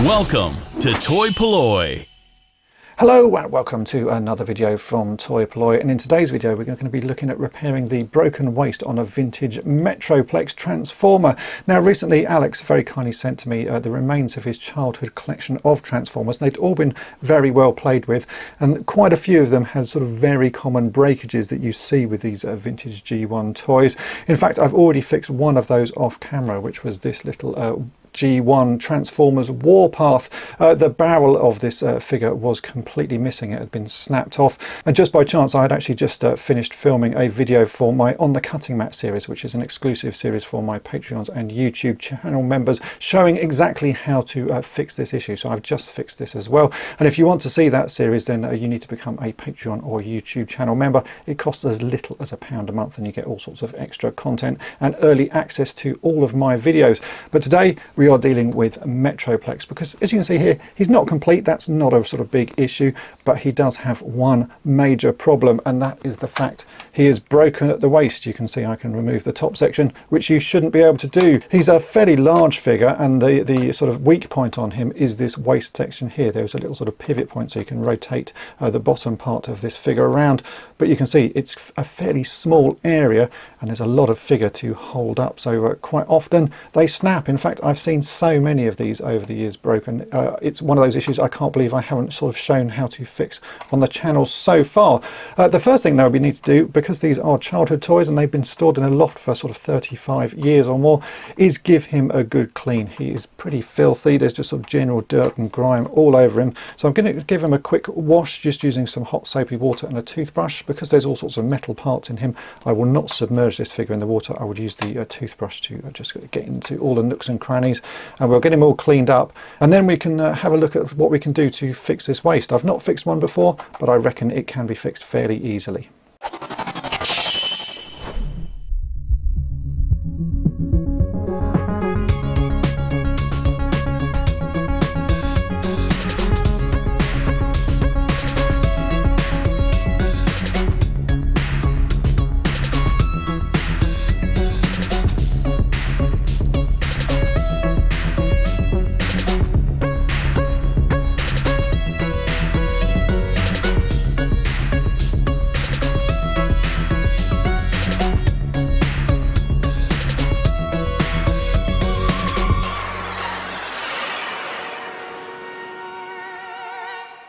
Welcome to toy-polloi. Hello and welcome to another video from toy-polloi, and in today's video we're going to be looking at repairing the broken waist on a vintage Metroplex Transformer. Now recently Alex very kindly sent to me the remains of his childhood collection of Transformers. They'd all been very well played with, and quite a few of them had sort of very common breakages that you see with these vintage G1 toys. In fact, I've already fixed one of those off camera, which was this little G1 Transformers Warpath. The barrel of this figure was completely missing. It had been snapped off, and just by chance I had actually just finished filming a video for my On the Cutting Mat series, which is an exclusive series for my Patreons and YouTube channel members, showing exactly how to fix this issue. So I've just fixed this as well, and if you want to see that series, then you need to become a Patreon or YouTube channel member. It costs as little as £1 a month, and you get all sorts of extra content and early access to all of my videos. But today we are dealing with Metroplex, because as you can see here, he's not complete. That's not a sort of big issue, but he does have one major problem, and that is the fact he is broken at the waist. You can see I can remove the top section, which you shouldn't be able to do. He's a fairly large figure, and the sort of weak point on him is this waist section here. There's a little sort of pivot point, so you can rotate the bottom part of this figure around, but you can see it's a fairly small area and there's a lot of figure to hold up, so quite often they snap. In fact, I've seen so many of these over the years broken. It's one of those issues I can't believe I haven't sort of shown how to fix on the channel so far. The first thing now we need to do, because these are childhood toys and they've been stored in a loft for sort of 35 years or more, is give him a good clean. He is pretty filthy. There's just sort of general dirt and grime all over him, so I'm going to give him a quick wash just using some hot soapy water and a toothbrush. Because there's all sorts of metal parts in him, I will not submerge this figure in the water. I would use the toothbrush to just get into all the nooks and crannies, and we'll get him all cleaned up, and then we can have a look at what we can do to fix this waist. I've not fixed one before, but I reckon it can be fixed fairly easily.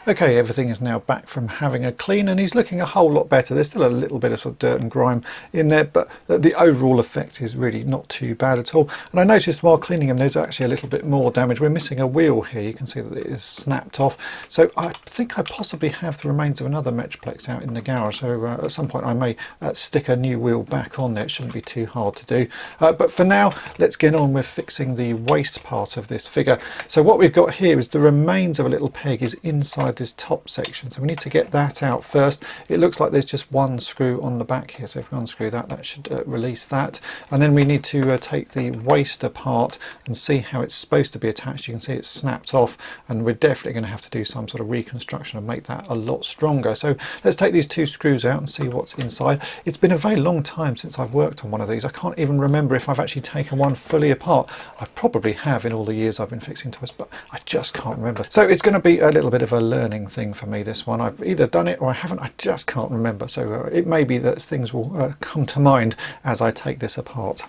Okay, everything is now back from having a clean, and he's looking a whole lot better. There's still a little bit of sort of dirt and grime in there, but the overall effect is really not too bad at all. And I noticed while cleaning him, there's actually a little bit more damage. We're missing a wheel here. You can see that it is snapped off. So I think I possibly have the remains of another Metroplex out in the garage. So at some point I may stick a new wheel back on there. It shouldn't be too hard to do. But for now, let's get on with fixing the waist part of this figure. So what we've got here is the remains of a little peg is inside this top section, so we need to get that out first. It looks like there's just one screw on the back here, so if we unscrew that, that should release that. And then we need to take the waist apart and see how it's supposed to be attached. You can see it's snapped off, and we're definitely going to have to do some sort of reconstruction and make that a lot stronger. So let's take these two screws out and see what's inside. It's been a very long time since I've worked on one of these. I can't even remember if I've actually taken one fully apart. I probably have in all the years I've been fixing toys, but I just can't remember. So it's going to be a little bit of a learning thing for me, this one. I've either done it or I haven't. I just can't remember, so it may be that things will come to mind as I take this apart.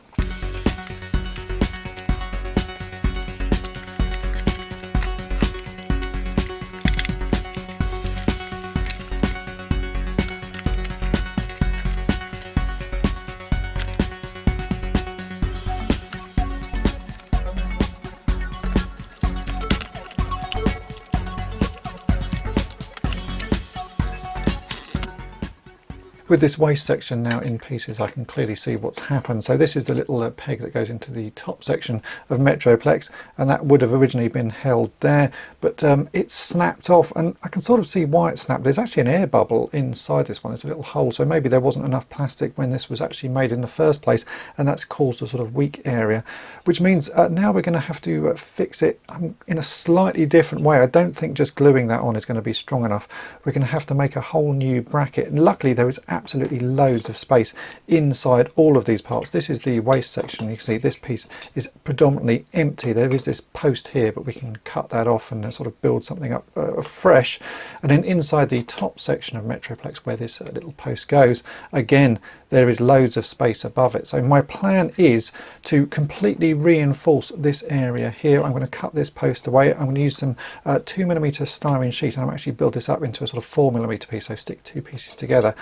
With this waist section now in pieces, I can clearly see what's happened. So this is the little peg that goes into the top section of Metroplex, and that would have originally been held there, but it's snapped off, and I can sort of see why it snapped. There's actually an air bubble inside this one. It's a little hole, so maybe there wasn't enough plastic when this was actually made in the first place, and that's caused a sort of weak area, which means now we're going to have to fix it in a slightly different way. I don't think just gluing that on is going to be strong enough. We're going to have to make a whole new bracket, and luckily there is absolutely loads of space inside all of these parts. This is the waste section. You can see this piece is predominantly empty. There is this post here, but we can cut that off and sort of build something up fresh. And then inside the top section of Metroplex, where this little post goes, again, there is loads of space above it. So my plan is to completely reinforce this area here. I'm going to cut this post away. I'm going to use some 2mm styrene sheet, and I'm actually build this up into a sort of 4mm piece. So stick two pieces together,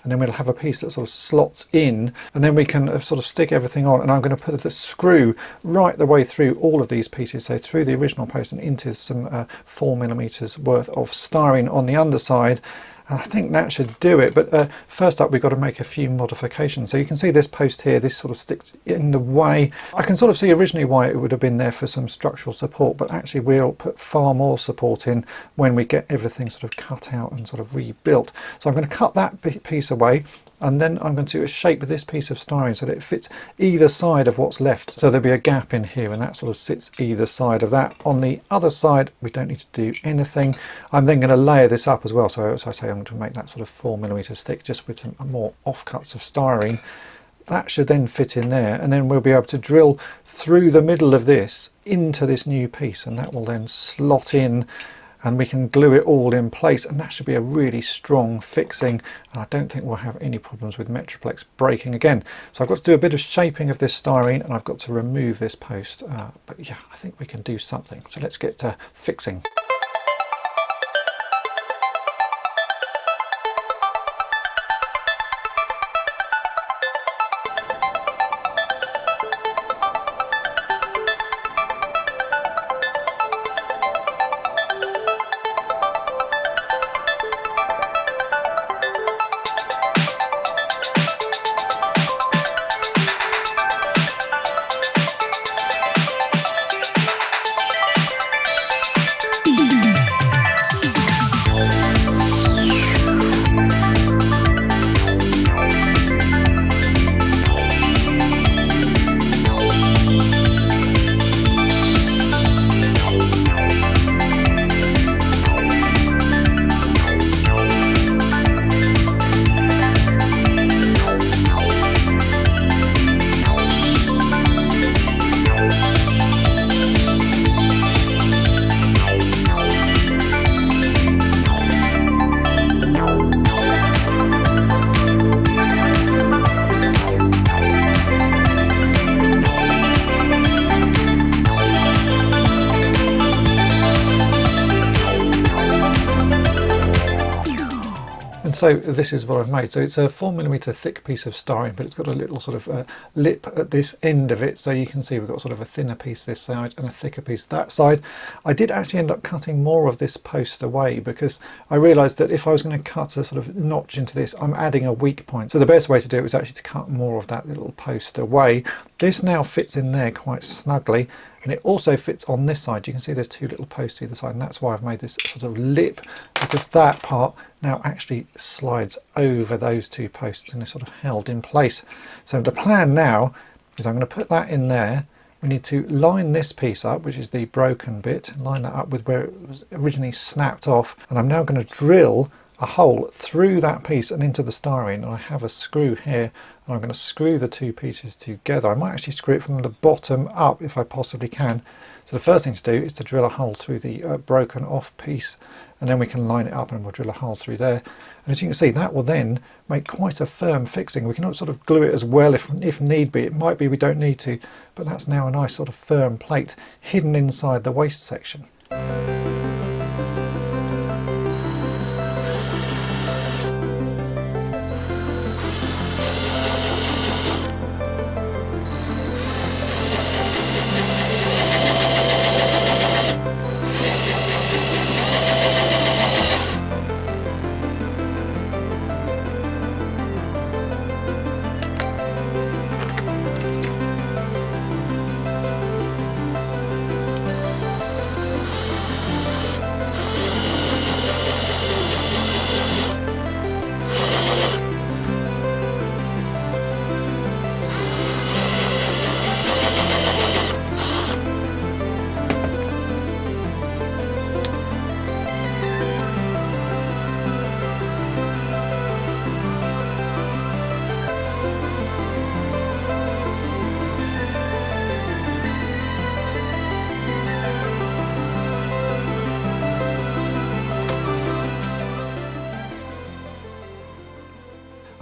and then we'll have a piece that sort of slots in, and then we can sort of stick everything on. And I'm going to put the screw right the way through all of these pieces, so through the original post and into some 4mm worth of styrene on the underside. And I think that should do it, but first up we've got to make a few modifications. So you can see this post here, this sort of sticks in the way. I can sort of see originally why it would have been there for some structural support, but actually we'll put far more support in when we get everything sort of cut out and sort of rebuilt. So I'm going to cut that piece away, and then I'm going to shape this piece of styrene so that it fits either side of what's left. So there'll be a gap in here, and that sort of sits either side of that. On the other side, we don't need to do anything. I'm then going to layer this up as well. So as I say, I'm going to make that sort of 4mm thick, just with some more offcuts of styrene. That should then fit in there, and then we'll be able to drill through the middle of this into this new piece, and that will then slot in, and we can glue it all in place, and that should be a really strong fixing. And I don't think we'll have any problems with Metroplex breaking again. So I've got to do a bit of shaping of this styrene, and I've got to remove this post. But yeah, I think we can do something. So let's get to fixing. So this is what I've made. So it's a 4mm thick piece of styrene, but it's got a little sort of lip at this end of it. So you can see we've got sort of a thinner piece this side and a thicker piece that side. I did actually end up cutting more of this post away, because I realised that if I was going to cut a sort of notch into this, I'm adding a weak point. So the best way to do it was actually to cut more of that little post away. This now fits in there quite snugly, and it also fits on this side. You can see there's two little posts either side, and that's why I've made this sort of lip, because that part now actually slides over those two posts and is sort of held in place. So the plan now is I'm going to put that in there. We need to line this piece up, which is the broken bit, line that up with where it was originally snapped off, and I'm now going to drill a hole through that piece and into the styrene. And I have a screw here, and I'm going to screw the two pieces together. I might actually screw it from the bottom up if I possibly can. So the first thing to do is to drill a hole through the broken off piece, and then we can line it up and we'll drill a hole through there. And as you can see, that will then make quite a firm fixing. We can sort of glue it as well if need be. It might be we don't need to, but that's now a nice sort of firm plate hidden inside the waste section.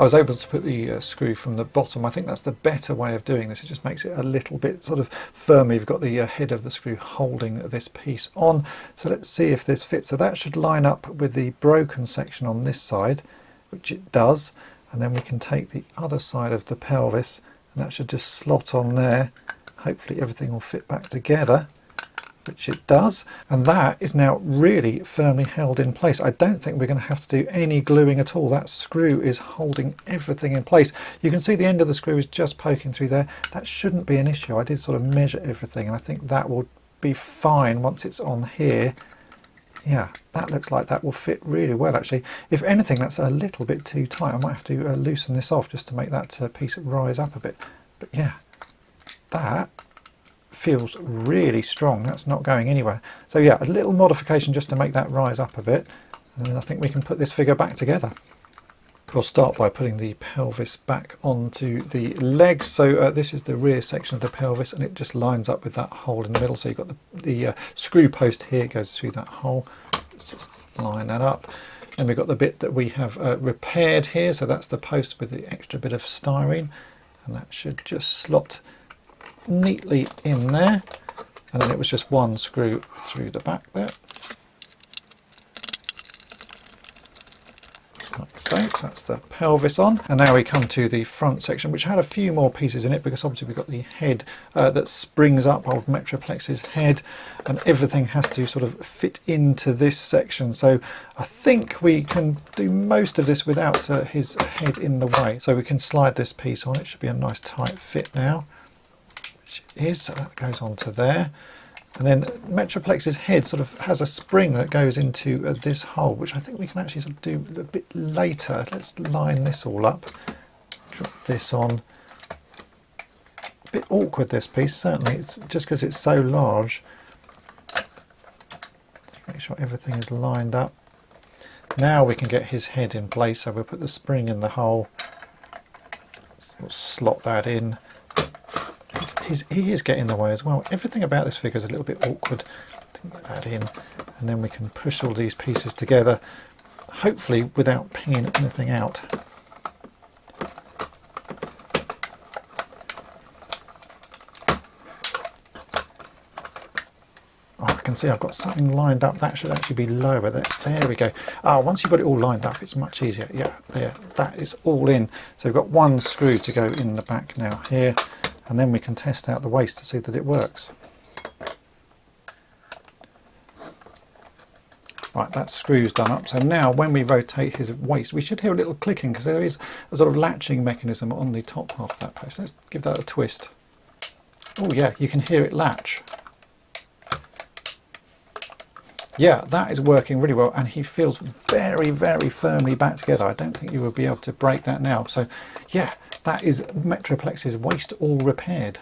I was able to put the screw from the bottom. I think that's the better way of doing this. It just makes it a little bit sort of firmer. You've got the head of the screw holding this piece on. So let's see if this fits. So that should line up with the broken section on this side, which it does. And then we can take the other side of the pelvis, and that should just slot on there. Hopefully everything will fit back together, which it does, and that is now really firmly held in place. I don't think we're going to have to do any gluing at all. That screw is holding everything in place. You can see the end of the screw is just poking through there. That shouldn't be an issue. I did sort of measure everything, and I think that will be fine once it's on here. Yeah, that looks like that will fit really well actually. If anything, that's a little bit too tight. I might have to loosen this off just to make that piece rise up a bit. But yeah, that feels really strong. That's not going anywhere. So yeah, a little modification just to make that rise up a bit, and then I think we can put this figure back together. We'll start by putting the pelvis back onto the legs. So this is the rear section of the pelvis, and it just lines up with that hole in the middle. So you've got the screw post here, goes through that hole. Let's just line that up. And we've got the bit that we have repaired here. So that's the post with the extra bit of styrene, and that should just slot neatly in there. And then it was just one screw through the back there. Like so. So that's the pelvis on, and now we come to the front section, which had a few more pieces in it, because obviously we've got the head that springs up, old Metroplex's head, and everything has to sort of fit into this section. So I think we can do most of this without his head in the way. So we can slide this piece on. It should be a nice tight fit now, which it is. So that goes onto there. And then Metroplex's head sort of has a spring that goes into this hole, which I think we can actually sort of do a bit later. Let's line this all up, drop this on. A bit awkward, this piece, certainly. It's just because it's so large. Make sure everything is lined up. Now we can get his head in place, so we'll put the spring in the hole. We'll slot that in. He is getting in the way as well. Everything about this figure is a little bit awkward. Get that in, and then we can push all these pieces together, hopefully without pinging anything out. Oh, I can see I've got something lined up. That should actually be lower. There we go. Once you've got it all lined up, it's much easier. Yeah, there. That is all in. So we've got one screw to go in the back now here. And then we can test out the waist to see that it works. Right, that screw's done up. So now when we rotate his waist, we should hear a little clicking, because there is a sort of latching mechanism on the top half of that post. Let's give that a twist. Oh yeah, you can hear it latch. Yeah, that is working really well, and he feels very, very firmly back together. I don't think you will be able to break that now. So yeah, that is Metroplex's waist all repaired.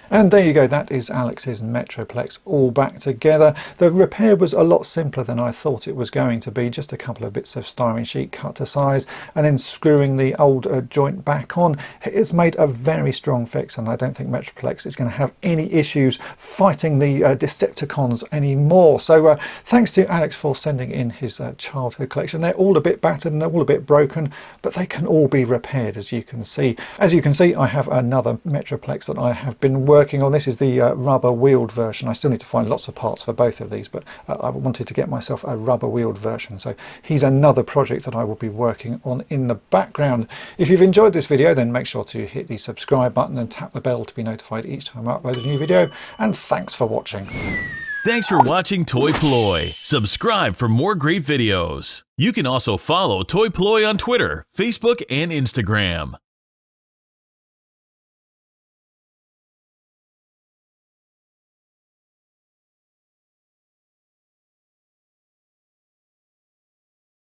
And there you go, that is Alex's Metroplex all back together. The repair was a lot simpler than I thought it was going to be. Just a couple of bits of styrene sheet cut to size, and then screwing the old joint back on. It's made a very strong fix, and I don't think Metroplex is going to have any issues fighting the Decepticons anymore. So thanks to Alex for sending in his childhood collection. They're all a bit battered and they're all a bit broken, but they can all be repaired, as you can see. As you can see, I have another Metroplex that I have been working on. This is the rubber wheeled version. I still need to find lots of parts for both of these, but I wanted to get myself a rubber wheeled version. So he's another project that I will be working on in the background. If you've enjoyed this video, then make sure to hit the subscribe button and tap the bell to be notified each time I upload a new video. And thanks for watching. Thanks for watching toy-polloi. Subscribe for more great videos. You can also follow toy-polloi on Twitter, Facebook, and Instagram.